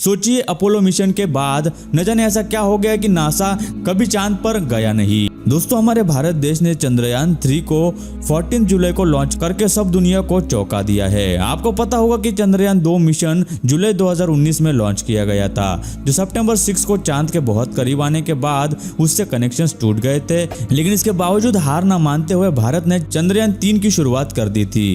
सोचिए Apollo mission के बाद न जाने ऐसा क्या हो गया कि नासा कभी चांद पर गया नहीं। दोस्तों, हमारे भारत देश ने चंद्रयान 3 को 14 जुलाई को लॉन्च करके सब दुनिया को चौंका दिया है। आपको पता होगा कि चंद्रयान 2 मिशन जुलाई 2019 में लॉन्च किया गया था, जो सितंबर 6 को चांद के बहुत करीब आने के बाद उससे कनेक्शंस टूट गए थे। लेकिन इसके बावजूद हार न मानते हुए भारत ने चंद्रयान 3 की शुरुआत कर दी थी।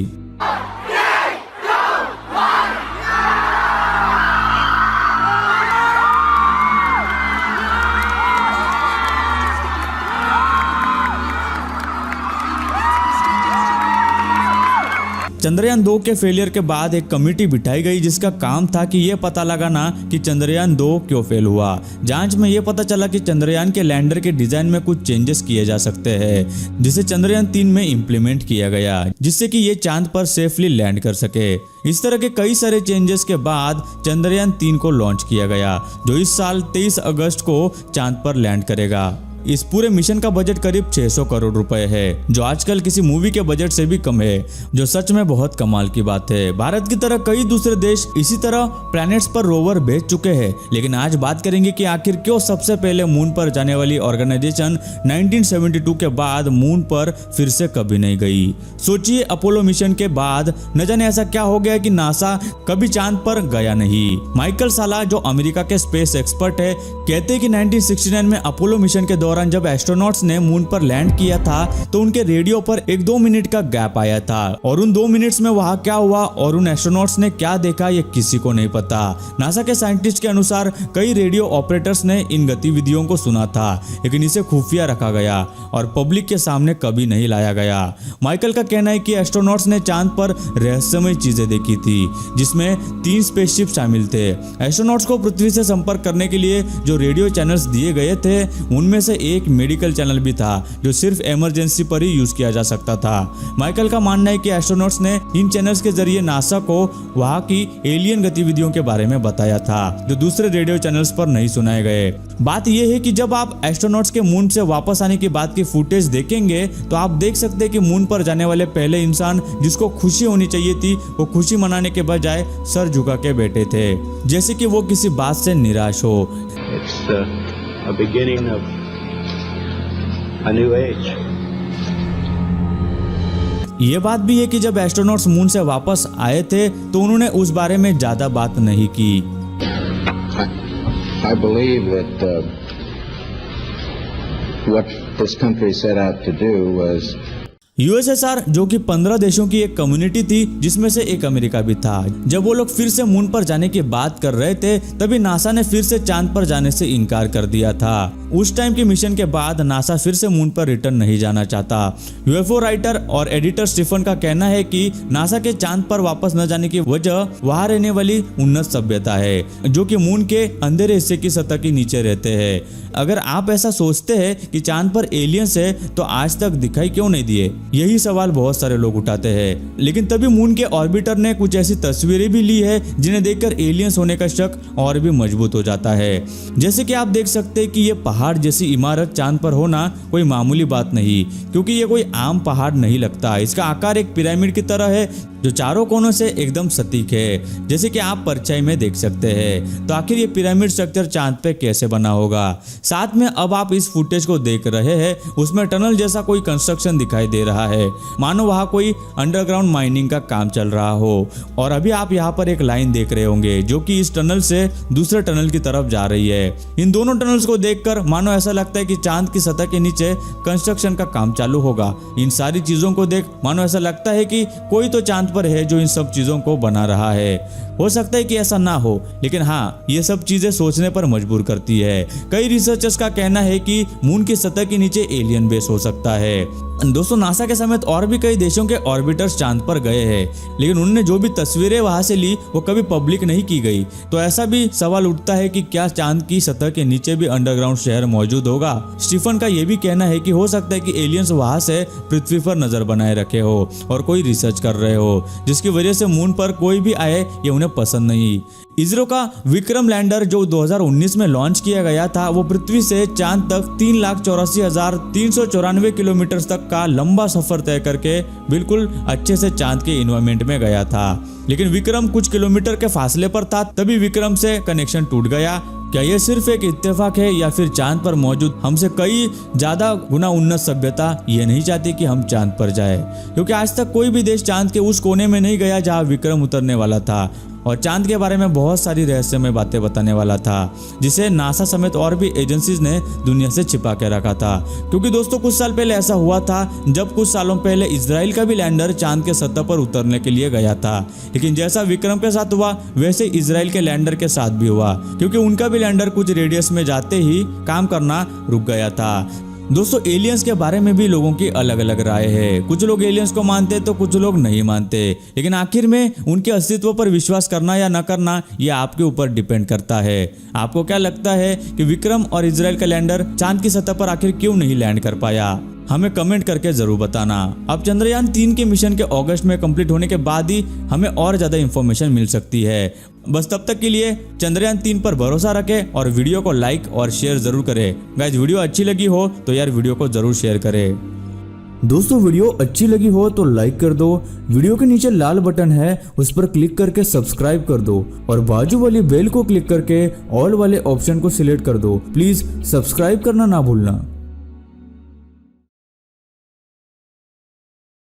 चंद्रयान 2 के फेलियर के बाद एक कमेटी बिठाई गई जिसका काम था कि यह पता लगाना कि चंद्रयान 2 क्यों फेल हुआ। जांच में यह पता चला कि चंद्रयान के लैंडर के डिजाइन में कुछ चेंजेस किए जा सकते हैं, जिसे चंद्रयान 3 में इंप्लीमेंट किया गया, जिससे कि ये चांद पर सेफली लैंड कर सके। इस तरह के कई सारे चेंजेस के बाद चंद्रयान 3 को लॉन्च किया गया, जो इस साल 23 अगस्त को चांद पर लैंड करेगा। इस पूरे मिशन का बजट करीब 600 करोड़ रुपए है, जो आजकल किसी मूवी के बजट से भी कम है, जो सच में बहुत कमाल की बात है। भारत की तरह कई दूसरे देश इसी तरह प्लैनेट्स पर रोवर भेज चुके हैं, लेकिन आज बात करेंगे कि आखिर क्यों सबसे पहले मून पर जाने वाली ऑर्गेनाइजेशन 1972 के बाद मून पर फिर से कभी नहीं गई। सोचिए अपोलो मिशन के बाद न जाने ऐसा क्या हो गया कि नासा कभी चांद पर गया नहीं। माइकल साला, जो अमेरिका के स्पेस एक्सपर्ट है, कहते हैं कि 1969 में अपोलो मिशन के दौरान जब एस्ट्रोनॉट्स ने मून पर लैंड किया था तो उनके रेडियो पर 1-2 मिनट का गैप आया था, और उन 2 मिनट्स में वहां क्या हुआ और उन एस्ट्रोनॉट्स ने क्या देखा ये किसी को नहीं पता। नासा के साइंटिस्ट के अनुसार कई रेडियो ऑपरेटर्स ने इन गतिविधियों को सुना था, लेकिन इसे खुफिया रखा गया और पब्लिक के सामने कभी नहीं लाया गया। माइकल का कहना है कि एस्ट्रोनॉट्स ने चांद पर रहस्यमय चीजें देखी थी, जिसमें 3 स्पेसशिप शामिल थे। एस्ट्रोनॉट्स को पृथ्वी से संपर्क करने के लिए जो रेडियो चैनल्स दिए गए थे, उनमें से एक मेडिकल चैनल भी था, जो सिर्फ इमरजेंसी पर ही यूज किया जा सकता था। माइकल का मानना है कि एस्ट्रोनॉट्स ने इन चैनल्स के जरिए नासा को वहां की एलियन गतिविधियों के बारे में बताया था, जो दूसरे रेडियो चैनल्स पर नहीं सुनाए गए। बात यह है कि जब आप एस्ट्रोनॉट्स के मून से वापस आने की बात की फुटेज देखेंगे तो आप देख सकते हैं कि मून पर जाने वाले पहले इंसान जिसको खुशी होनी चाहिए थी, वो खुशी मनाने के बजाय सर झुका के बैठे थे, जैसे कि वो किसी बात से निराश हो। A beginning of a new age. ये बात भी है कि जब एस्ट्रोनॉट्स मून से वापस आए थे तो उन्होंने उस बारे में ज्यादा बात नहीं की। I believe that what this country set out to do was USSR, जो कि 15 देशों की एक कम्युनिटी थी, जिसमें से एक अमेरिका भी था। जब वो लोग फिर से मून पर जाने की बात कर रहे थे, तभी नासा ने फिर से चांद पर जाने से इनकार कर दिया था। उस टाइम के मिशन के बाद नासा फिर से मून पर रिटर्न नहीं जाना चाहता। यूएफओ राइटर और एडिटर स्टीफन का कहना है कि नासा के चांद पर वापस न जाने की वजह वहां रहने वाली उन्नत सभ्यता है, जो कि मून के अंधेरे हिस्से की सतह के नीचे रहते हैं। अगर आप ऐसा सोचते हैं कि चांद पर एलियंस है, तो आज तक दिखाई क्यों नहीं दिए? यही सवाल बहुत सारे लोग उठाते हैं। लेकिन तभी मून के ऑर्बिटर ने कुछ ऐसी तस्वीरें भी ली है जिन्हें देखकर एलियंस होने का शक और भी मजबूत हो जाता है। जैसे कि आप देख सकते हैं कि ये पहाड़ जैसी इमारत चांद पर होना कोई मामूली बात नहीं, क्योंकि ये कोई आम पहाड़ नहीं लगता। इसका आकार एक पिरामिड की तरह है, जो चारों कोनों से एकदम सटीक है, जैसे कि आप परछाई में देख सकते हैं। तो आखिर ये पिरामिड स्ट्रक्चर चांद पे कैसे बना होगा? साथ में अब आप इस फुटेज को देख रहे हैं, उसमें टनल जैसा कोई कंस्ट्रक्शन दिखाई दे रहा है, मानो वहां कोई अंडरग्राउंड माइनिंग का काम चल रहा हो। और अभी आप यहाँ पर एक लाइन देख रहे होंगे, जो कि इस टनल से दूसरे टनल की तरफ जा रही है। इन दोनों टनल्स को देखकर मानो ऐसा लगता है कि चांद की सतह के नीचे कंस्ट्रक्शन का काम चालू होगा। इन सारी चीजों को देख मानो ऐसा लगता है कि कोई तो चांद पर है जो इन सब चीजों को बना रहा है। हो सकता है कि ऐसा ना हो, लेकिन हाँ, ये सब चीजें सोचने पर मजबूर करती है। कई रिसर्चर्स का कहना है कि मून की सतह के नीचे एलियन बेस हो सकता है। दोस्तों, नासा के समेत और भी कई देशों के ऑर्बिटर्स चांद पर गए हैं, लेकिन उन्होंने जो भी तस्वीरें वहां से ली वो कभी पब्लिक नहीं की गई। तो ऐसा भी सवाल उठता है कि क्या चांद की सतह के नीचे भी अंडरग्राउंड शहर मौजूद होगा? स्टीफन का यह भी कहना है कि हो सकता है कि एलियंस वहां से पृथ्वी पर नजर बनाए रखे हो और कोई रिसर्च कर रहे हो, जिसकी वजह से मून पर कोई भी आए ये उन्हें उन्हें पसंद नहीं। इसरो का विक्रम लैंडर जो 2019 में लॉन्च किया गया था वो पृथ्वी से चांद तक 3,84,394 किलोमीटर तक का लंबा सफर तय करके बिल्कुल अच्छे से चांद के इन्वायरमेंट में गया था। लेकिन विक्रम कुछ किलोमीटर के फासले पर था, तभी विक्रम से कनेक्शन टूट गया। क्या ये सिर्फ एक इत्तेफाक है या फिर चांद पर मौजूद हमसे कई ज्यादा गुना उन्नत सभ्यता ये नहीं चाहती कि हम चांद पर जाए? क्योंकि आज तक कोई भी देश चांद के उस कोने में नहीं गया जहां विक्रम उतरने वाला था और चांद के बारे में बहुत सारी रहस्यमय बातें बताने वाला था, जिसे नासा समेत और भी एजेंसीज ने दुनिया से छिपा के रखा था। क्योंकि दोस्तों कुछ साल पहले ऐसा हुआ था जब कुछ सालों पहले इजराइल का भी लैंडर चांद के सतह पर उतरने के लिए गया था। लेकिन जैसा विक्रम के साथ हुआ वैसे इजराइल के लैंडर के साथ भी हुआ, क्योंकि उनका भी लैंडर कुछ रेडियस में जाते ही काम करना रुक गया था। दोस्तों एलियंस के बारे में भी लोगों की अलग अलग राय है। कुछ लोग एलियंस को मानते तो कुछ लोग नहीं मानते, लेकिन आखिर में उनके अस्तित्व पर विश्वास करना या न करना ये आपके ऊपर डिपेंड करता है। आपको क्या लगता है कि विक्रम और इजराइल का लैंडर चांद की सतह पर आखिर क्यों नहीं लैंड कर पाया? हमें कमेंट करके जरूर बताना। अब चंद्रयान 3 के मिशन के अगस्त में कंप्लीट होने के बाद ही हमें और ज्यादा इंफॉर्मेशन मिल सकती है। बस तब तक के लिए चंद्रयान 3 पर भरोसा रखें और वीडियो को लाइक और शेयर जरूर करें। गाइस वीडियो अच्छी लगी हो तो यार वीडियो को जरूर शेयर करें। दोस्तों वीडियो अच्छी लगी हो तो लाइक कर दो, वीडियो के नीचे लाल बटन है उस पर क्लिक करके सब्सक्राइब कर दो और बाजू वाली बेल को क्लिक करके ऑल वाले ऑप्शन को सिलेक्ट कर दो। प्लीज सब्सक्राइब करना ना भूलना।